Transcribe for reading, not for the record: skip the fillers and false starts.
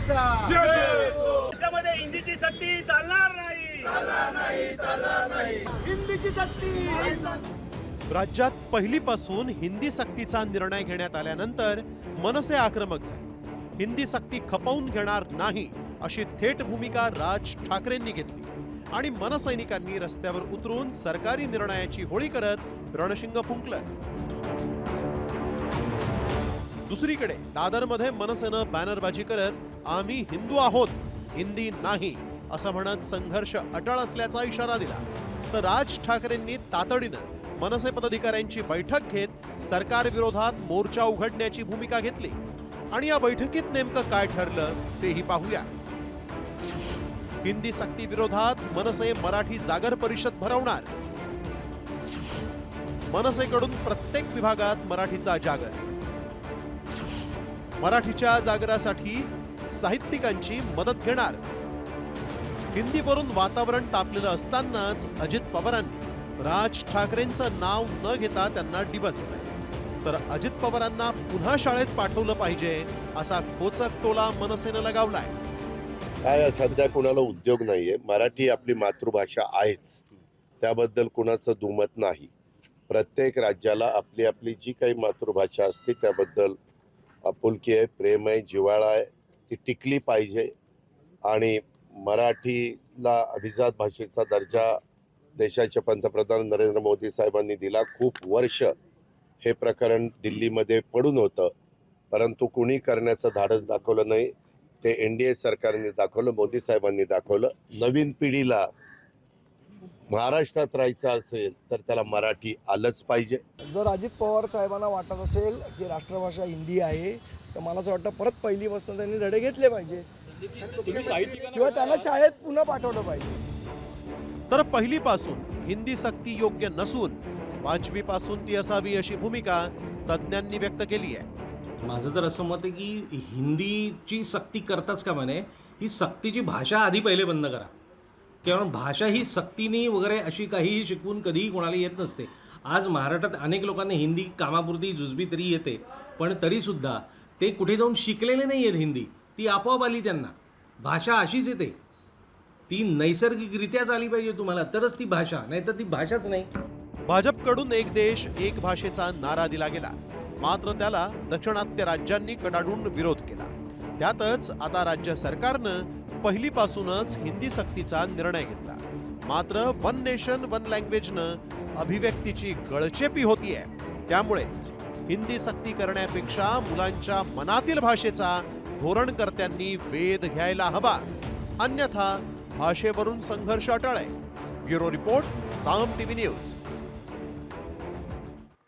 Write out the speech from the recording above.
जनतेचा देशामध्ये हिंदीची सक्ती चालणार नाही, हिंदीची सक्ती. राज्यात पहिलीपासून हिंदी सक्तीचा निर्णय घेण्यात आल्यानंतर मनसे आक्रमक झाले. हिंदी सक्ती खपवून घेणार नाही अशी थेट भूमिका राज ठाकरेंनी घेतली आणि मनसैनिकांनी रस्त्यावर उतरून सरकारी निर्णयाची होळी करत रणशिंग फुंकलं. दुसरीकडे दादरमध्ये मनसेनं बॅनरबाजी करत आम्ही हिंदू आहोत, हिंदी नाही असं म्हणत संघर्ष अटळ असल्याचा इशारा दिला. तर राज ठाकरेंनी तातडीनं मनसे पदाधिकाऱ्यांची बैठक घेत सरकार विरोधात मोर्चा उघडण्याची भूमिका घेतली आणि या बैठकीत नेमकं काय ठरलं तेही पाहूया. हिंदी सक्ती विरोधात मनसे मराठी जागर परिषद भरवणार. मनसेकडून प्रत्येक विभागात मराठीचा जागर. मराठीच्या जागरासाठी साहित्यिकांची मदत घेणार. हिंदीवरून वातावरण तापलेलं असतानाच अजित पवारांनी राज ठाकरेंचं नाव न घेता त्यांना डिवचलं. तर अजित पवारांना पुन्हा शाळेत पाठवलं पाहिजे असा खोचक टोला मनसेनं लगावलाय. काय सध्या कुणाला उद्योग नाहीये. मराठी आपली मातृभाषा आहेच, त्याबद्दल कुणाचं दुमत नाही. प्रत्येक राज्याला आपली आपली जी काही मातृभाषा असते त्याबद्दल आपुलकी आहे, प्रेम आहे, जिव्हाळा आहे, ती टिकली पाहिजे. आणि मराठीला अभिजात भाषेचा दर्जा देशाचे पंतप्रधान नरेंद्र मोदी साहेबांनी दिला. खूप वर्ष हे प्रकरण दिल्लीमध्ये पडून होतं, परंतु कुणी करण्याचं धाडस दाखवलं नाही. ते NDA सरकारने दाखवलं, मोदी साहेबांनी दाखवलं. नवीन पिढीला महाराष्ट्रात राहायचं असेल तर त्याला मराठी आलंच पाहिजे. जर अजित पवार साहेबांना वाटत असेल की राष्ट्रभाषा हिंदी आहे तर मला असं वाटतं परत पहिलीपासून त्यांनी धडे घेतले पाहिजे किंवा त्यांना शाळेत पुन्हा पाठवलं पाहिजे. तर पहिलीपासून हिंदी सक्ती योग्य नसून 5वी पासून ती असावी अशी भूमिका तज्ज्ञांनी व्यक्त केली आहे. माझं तर असं मत आहे की हिंदीची सक्ती करताच का म्हणे, ही सक्तीची भाषा आधी पहिले बंद करा. कारण भाषा ही सक्तीने वगैरे अशी काहीही शिकवून कधीही कोणाला येत नसते. आज महाराष्ट्रात अनेक लोकांना हिंदी कामापुरती जुजबी तरी येते, पण तरीसुद्धा ते कुठे जाऊन शिकलेले नाही आहेत हिंदी. ती आपोआप आली त्यांना. भाषा अशीच येते, ती नैसर्गिकरित्याच आली पाहिजे तुम्हाला, तरच ती भाषा, नाही तर ती भाषाच नाही. भाजपकडून एक देश एक भाषेचा नारा दिला गेला, मात्र त्याला दक्षिणात्य राज्यांनी कडाडून विरोध केला. त्यातच आता राज्य सरकारनं पहिलीपासूनच हिंदी सक्तीचा निर्णय घेतला. मात्र वन नेशन वन लँग्वेजनं अभिव्यक्तीची गळचेपी होतीये. त्यामुळेच हिंदी सक्ती करण्यापेक्षा मुलांच्या मनातील भाषेचा धोरणकर्त्यांनी वेध घ्यायला हवा, अन्यथा भाषेवरून संघर्ष अटळ आहे. ब्युरो रिपोर्ट, साम TV न्यूज.